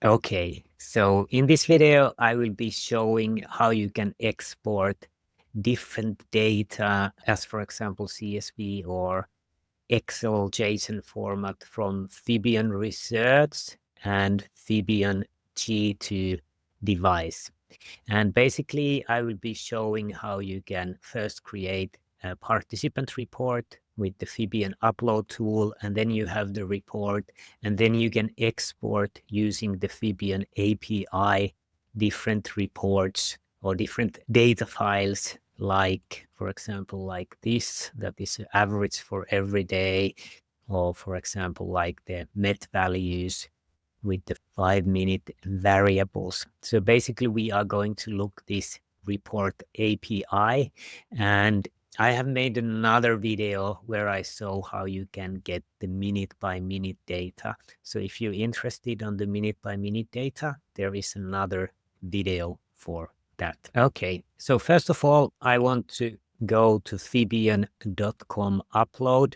Okay, so in this video, I will be showing how you can export different data as, for example, CSV or Excel JSON format from Fibion Research and Fibion G2 device. And basically, I will be showing how you can first create a participant report with the Fibion upload tool, and then you have the report, and then you can export using the Fibion API different reports or different data files, like, for example, like this, that is average for every day, or for example, like the net values with the 5-minute variables. So basically we are going to look this report API, and I have made another video where I show how you can get the minute by minute data. So if you're interested on the minute by minute data, there is another video for that. Okay, so first of all, I want to go to fibion.com upload,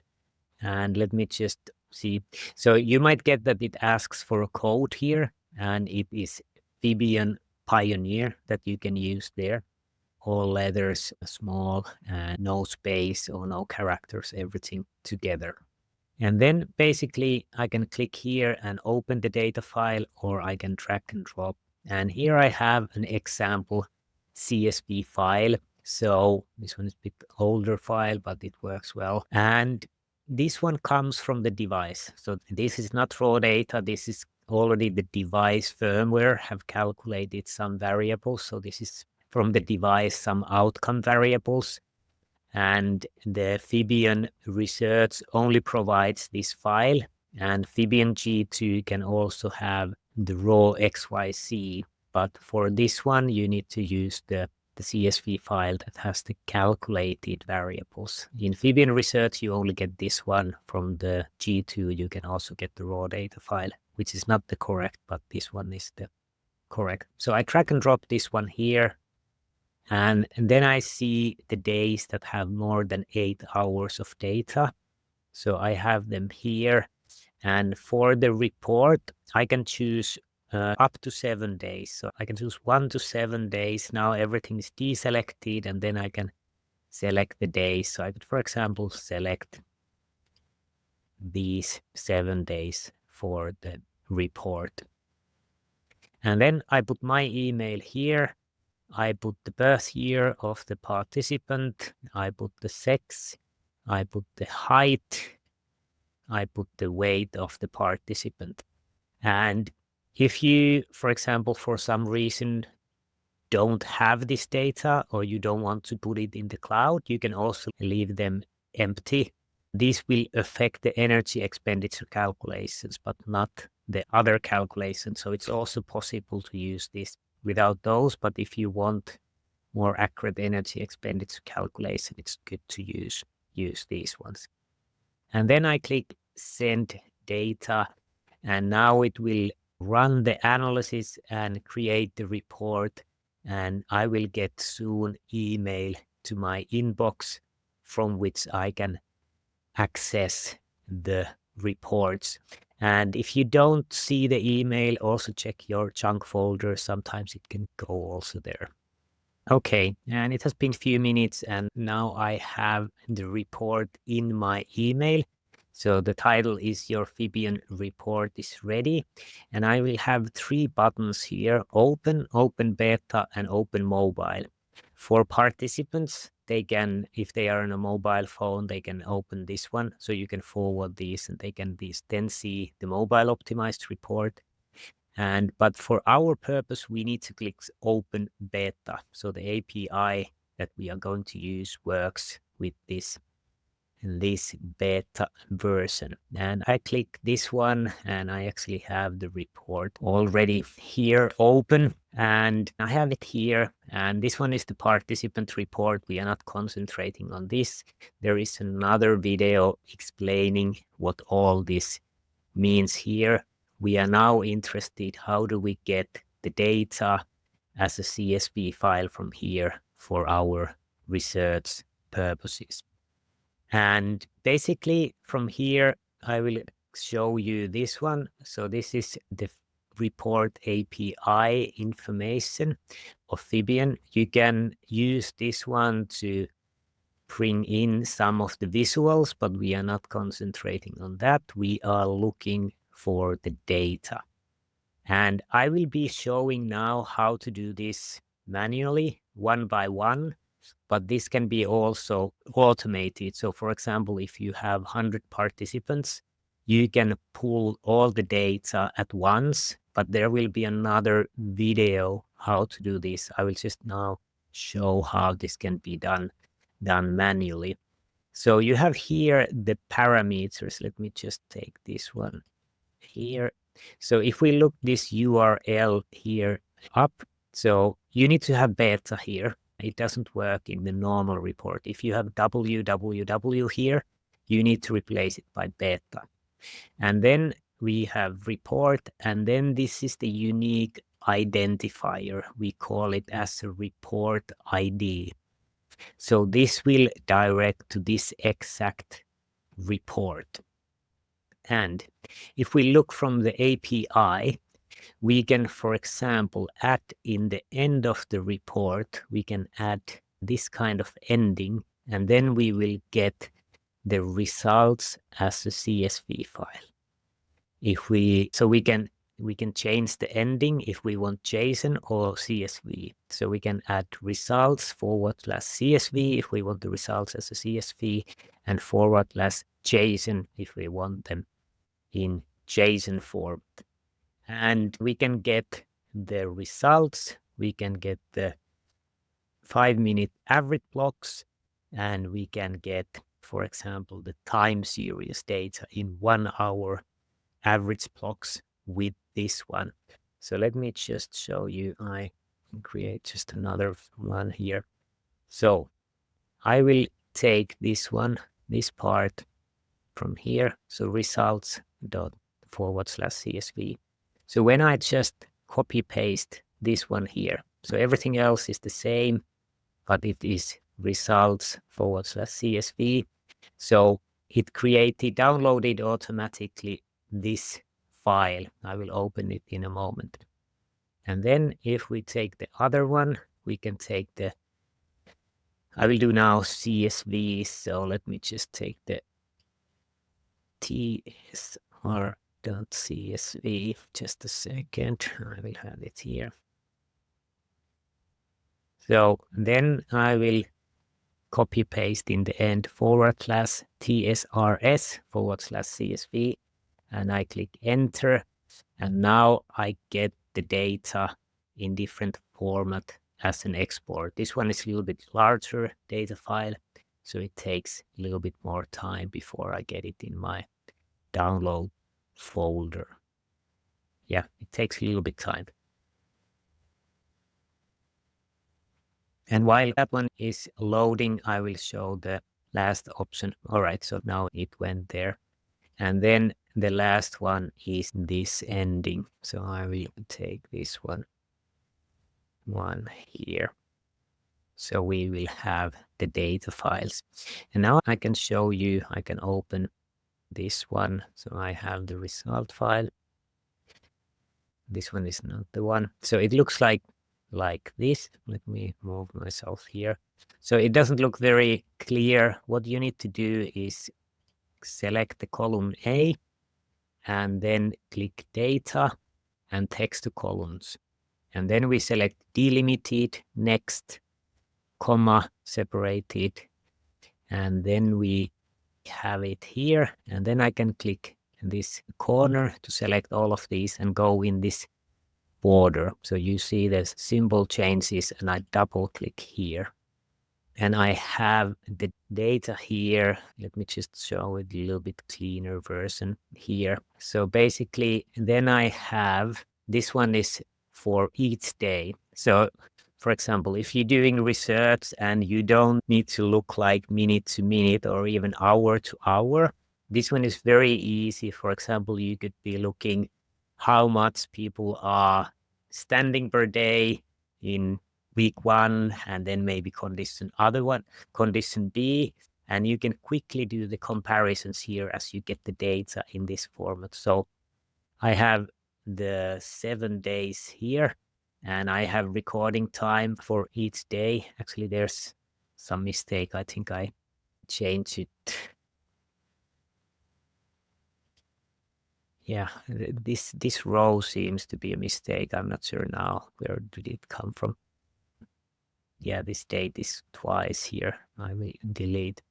and let me just see. So you might get that it asks for a code here, and it is Fibion Pioneer that you can use there. All letters, small, no space or no characters, everything together. And then basically I can click here and open the data file, or I can drag and drop. And here I have an example CSV file. So this one is a bit older file, but it works well. And this one comes from the device. So this is not raw data. This is already the device firmware have calculated some variables. So this is from the device, some outcome variables. And the Fibion Research only provides this file, and Fibion G2 can also have the raw XYZ. But for this one, you need to use the CSV file that has the calculated variables. In Fibion Research, you only get this one. From the G2, you can also get the raw data file, which is not the correct, but this one is the correct. So I drag and drop this one here. And then I see the days that have more than 8 hours of data. So I have them here. And for the report, I can choose up to 7 days. So I can choose 1 to 7 days. Now everything is deselected, and then I can select the days. So I could, for example, select these 7 days for the report. And then I put my email here. I put the birth year of the participant, I put the sex, I put the height, I put the weight of the participant. And if you, for example, for some reason don't have this data, or you don't want to put it in the cloud, you can also leave them empty. This will affect the energy expenditure calculations, but not the other calculations. So it's also possible to use this without those, but if you want more accurate energy expenditure calculation, it's good to use these ones. And then I click send data, and now it will run the analysis and create the report, and I will get soon email to my inbox from which I can access the reports. And if you don't see the email, also check your junk folder. Sometimes it can go also there. Okay, and it has been a few minutes, and now I have the report in my email. So the title is Your Fibion Report is Ready. And I will have 3 buttons here: Open, Open Beta, and Open Mobile. For participants, they can, if they are on a mobile phone, they can open this one. So you can forward these, and they can then see the mobile optimized report. But for our purpose, we need to click Open Beta. So the API that we are going to use works with this beta version. And I click this one, and I actually have the report already here open, and I have it here. And this one is the participant report. We are not concentrating on this. There is another video explaining what all this means here. We are now interested, how do we get the data as a CSV file from here for our research purposes. And basically from here, I will show you this one. So this is the report API information of Fibion. You can use this one to bring in some of the visuals, but we are not concentrating on that. We are looking for the data. And I will be showing now how to do this manually, one by one, but this can be also automated. So for example, if you have 100 participants, you can pull all the data at once, but there will be another video how to do this. I will just now show how this can be done manually. So you have here the parameters. Let me just take this one here. So if we look this URL here up, so you need to have beta here. It doesn't work in the normal report. If you have www here, you need to replace it by beta. And then we have report, and then this is the unique identifier. We call it as a report ID. So this will direct to this exact report. And if we look from the API, we can, for example, add in the end of the report, we can add this kind of ending, and then we will get the results as a CSV file. So we can change the ending if we want JSON or CSV. So we can add results /CSV if we want the results as a CSV, and /JSON if we want them in JSON form. And we can get the results, we can get the 5-minute average blocks, and we can get, for example, the time series data in 1 hour average blocks with this one. So let me just show you. I can create just another one here. So I will take this one, this part from here. So results./CSV. So when I just copy paste this one here, so everything else is the same, but it is results/CSV. So it downloaded automatically this file. I will open it in a moment. And then if we take the other one, we can take I will do now CSV. So let me just take the tsr.csv. Just a second. I will have it here. So then I will copy paste in the end /tsrs/CSV, and I click enter. And now I get the data in different format as an export. This one is a little bit larger data file, so it takes a little bit more time before I get it in my download folder. Yeah, it takes a little bit time. And while that one is loading, I will show the last option. All right, so now it went there. And then the last one is this ending. So I will take this one here. So we will have the data files. And now I can show you, I can open this one. So I have the result file. This one is not the one. So it looks like this. Let me move myself here. So it doesn't look very clear. What you need to do is select the column A and then click data and text to columns. And then we select delimited, next, comma, separated. And then we have it here. And then I can click this corner to select all of these and go in this border. So you see there's symbol changes, and I double click here. And I have the data here. Let me just show it a little bit cleaner version here. So basically, then I have, this one is for each day. So for example, if you're doing research and you don't need to look like minute to minute or even hour to hour, this one is very easy. For example, you could be looking how much people are standing per day in week 1, and then maybe condition B, and you can quickly do the comparisons here as you get the data in this format. So I have the 7 days here, and I have recording time for each day. Actually, there's some mistake. I think I changed it. Yeah, this row seems to be a mistake. I'm not sure now. Where did it come from? Yeah, this date is twice here. I will delete.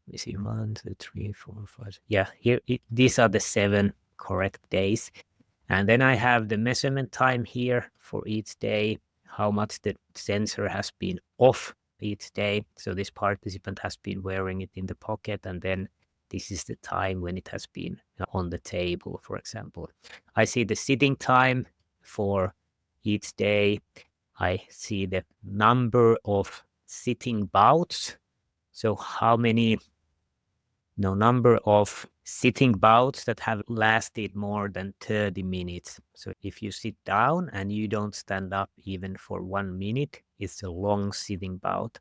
Let me see, 1, 2, 3, 4, 5. Yeah, here these are the 7 correct days. And then I have the measurement time here for each day, how much the sensor has been off each day. So this participant has been wearing it in the pocket, and then this is the time when it has been on the table, for example. I see the sitting time for each day. I see the number of sitting bouts. So how many number of sitting bouts that have lasted more than 30 minutes. So if you sit down and you don't stand up even for 1 minute, it's a long sitting bout.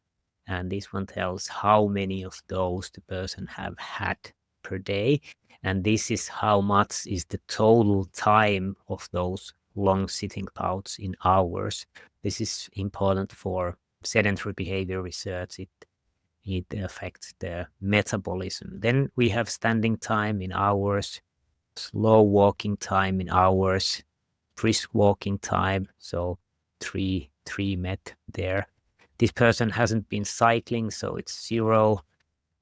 And this one tells how many of those the person have had per day. And this is how much is the total time of those long sitting bouts in hours. This is important for sedentary behavior research. It affects the metabolism. Then we have standing time in hours, slow walking time in hours, brisk walking time. So three met there. This person hasn't been cycling, so it's 0.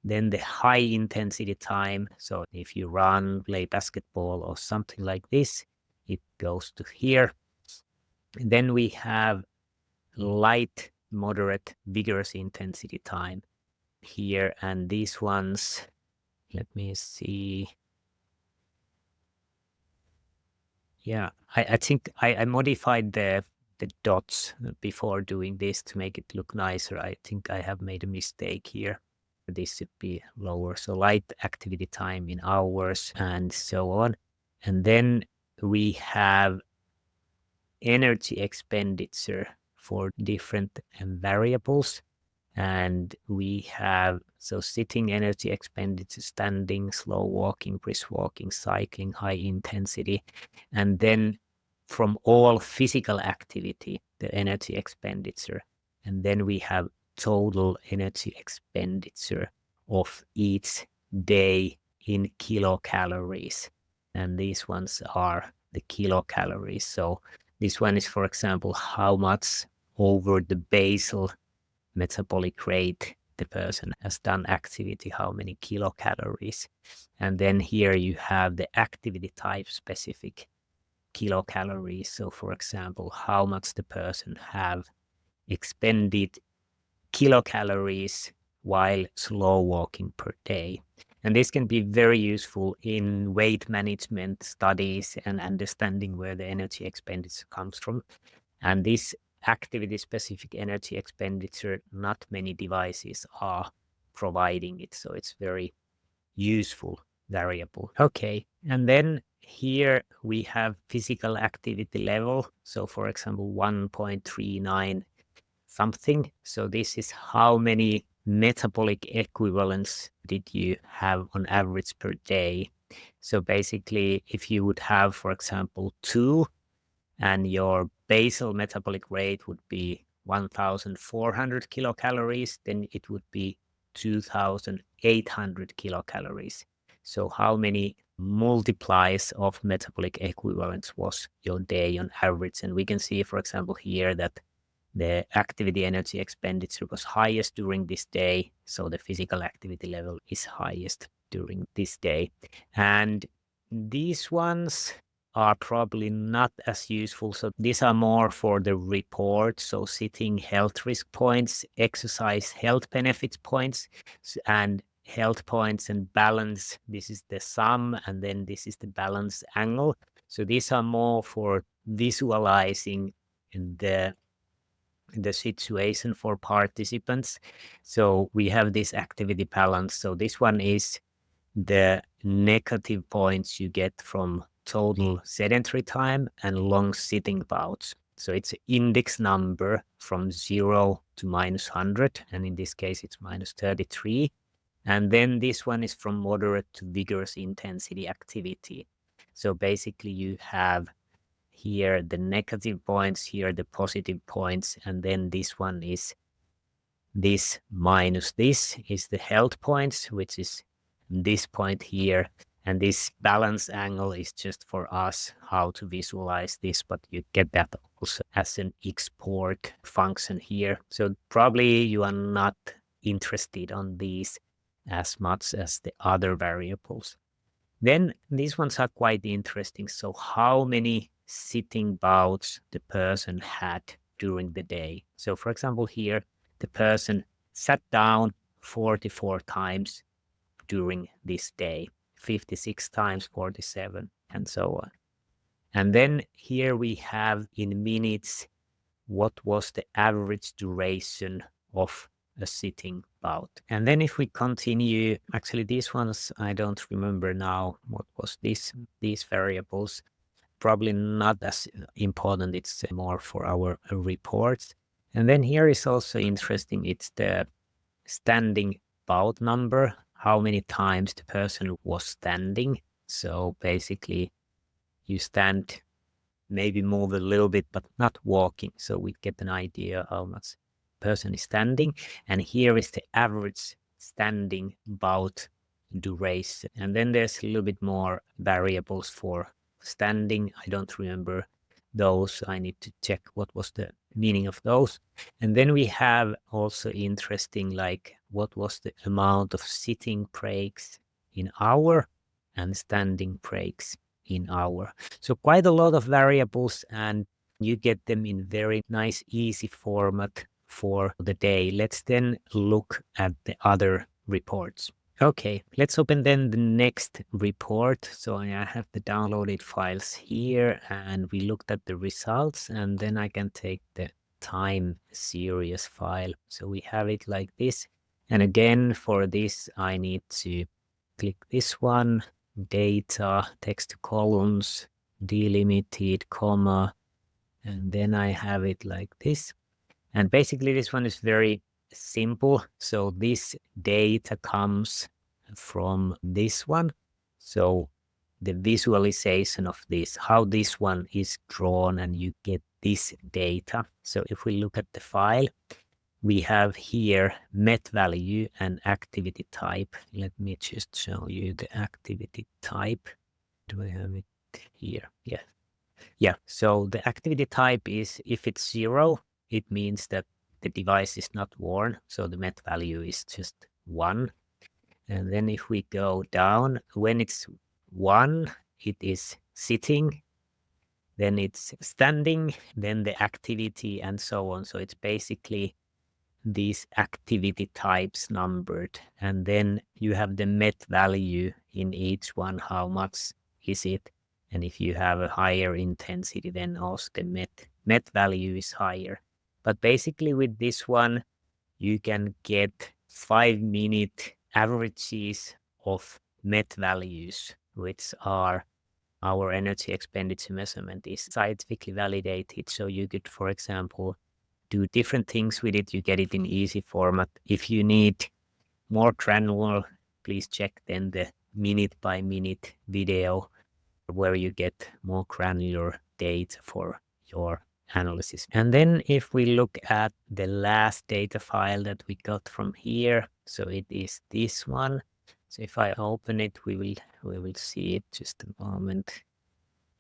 Then the high intensity time. So if you run, play basketball or something like this, it goes to here. And then we have light, moderate, vigorous intensity time here, and these ones, let me see. Yeah, I think I modified the dots before doing this to make it look nicer. I think I have made a mistake here. This should be lower. So light activity time in hours and so on. And then we have energy expenditure for different variables. And we have, so sitting energy expenditure, standing, slow walking, brisk walking, cycling, high intensity. And then from all physical activity, the energy expenditure. And then we have total energy expenditure of each day in kilocalories. And these ones are the kilocalories. So this one is, for example, how much over the basal metabolic rate the person has done activity, how many kilocalories. And then here you have the activity type specific kilocalories. So for example, how much the person have expended kilocalories while slow walking per day. And this can be very useful in weight management studies and understanding where the energy expenditure comes from. And this activity-specific energy expenditure, not many devices are providing it, so it's very useful variable. Okay, and then here we have physical activity level. So for example, 1.39 something. So this is how many metabolic equivalents did you have on average per day. So basically, if you would have, for example, 2, and your basal metabolic rate would be 1,400 kilocalories, then it would be 2,800 kilocalories. So how many multiplies of metabolic equivalents was your day on average? And we can see, for example, here that the activity energy expenditure was highest during this day. So the physical activity level is highest during this day. And these ones are probably not as useful. So these are more for the report. So sitting health risk points, exercise health benefits points, and health points and balance. This is the sum, and then this is the balance angle. So these are more for visualizing the situation for participants. So we have this activity balance. So this one is the negative points you get from total sedentary time and long sitting bouts. So it's an index number from 0 to -100, and in this case it's -33. And then this one is from moderate to vigorous intensity activity. So basically you have here the negative points, here the positive points, and then this one is this minus this is the health points, which is this point here. And this balance angle is just for us how to visualize this, but you get that also as an export function here. So probably you are not interested on these as much as the other variables. Then these ones are quite interesting. So how many sitting bouts the person had during the day. So for example, here the person sat down 44 times during this day, 56 times, 47, and so on. And then here we have in minutes what was the average duration of a sitting bout. And then if we continue, actually these ones I don't remember now what was these variables, probably not as important, it's more for our reports. And then here is also interesting, it's the standing bout number, how many times the person was standing. So basically you stand, maybe move a little bit, but not walking. So we get an idea how much person is standing. And here is the average standing bout duration. And then there's a little bit more variables for standing. I don't remember those. I need to check what was the meaning of those. And then we have also interesting, like what was the amount of sitting breaks in hour and standing breaks in hour. So quite a lot of variables, and you get them in very nice, easy format for the day. Let's then look at the other reports. Okay, let's open then the next report. So I have the downloaded files here, and we looked at the results, and then I can take the time series file. So we have it like this. And again, for this, I need to click this one, data, text columns, delimited, comma, and then I have it like this. And basically this one is very simple. So this data comes from this one. So the visualization of this, how this one is drawn, and you get this data. So if we look at the file, we have here met value and activity type. Let me just show you the activity type. Do I have it here? Yeah. Yeah. So the activity type is, if it's 0, it means that the device is not worn. So the met value is just 1. And then if we go down, when it's 1, it is sitting. Then it's standing, then the activity, and so on. So it's basically these activity types numbered, and then you have the met value in each one, how much is it, and if you have a higher intensity, then also the met value is higher. But basically with this one you can get 5-minute averages of met values, which are our energy expenditure measurement is scientifically validated. So you could, for example, do different things with it. You get it in easy format. If you need more granular, please check then the minute by minute video where you get more granular data for your analysis. And then if we look at the last data file that we got from here, so it is this one. So if I open it, we will see it. Just a moment.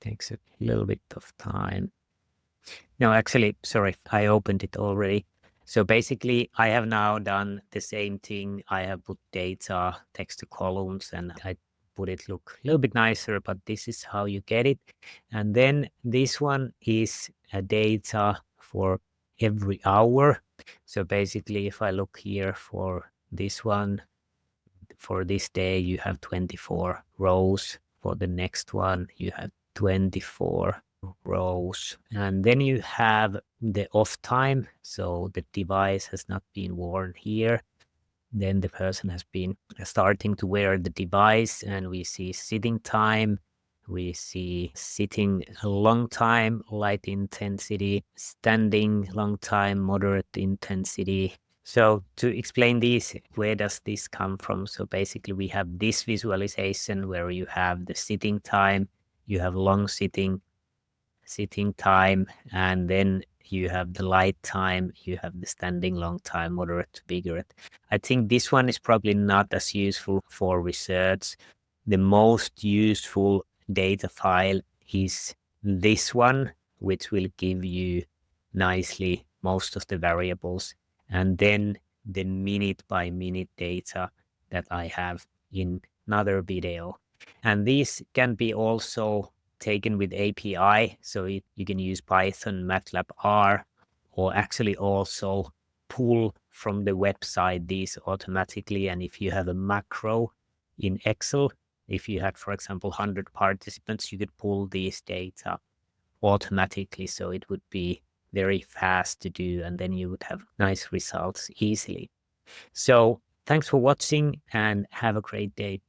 Takes a little bit of time. No, actually, sorry, I opened it already. So basically, I have now done the same thing. I have put data, text to columns, and I put it look a little bit nicer, but this is how you get it. And then this one is a data for every hour. So basically, if I look here for this one, for this day, you have 24 rows. For the next one, you have 24 rows. And then you have the off time. So the device has not been worn here. Then the person has been starting to wear the device, and we see sitting time. We see sitting a long time, light intensity, standing long time, moderate intensity. So to explain this, where does this come from? So basically we have this visualization where you have the sitting time, you have long sitting, sitting time, and then you have the light time, you have the standing long time, moderate to vigorous. I think this one is probably not as useful for research. The most useful data file is this one, which will give you nicely most of the variables, and then the minute by minute data that I have in another video. And these can be also taken with API, so you can use Python, MATLAB, R, or actually also pull from the website these automatically. And if you have a macro in Excel, if you had, for example, 100 participants, you could pull these data automatically, so it would be very fast to do, and then you would have nice results easily. So thanks for watching and have a great day.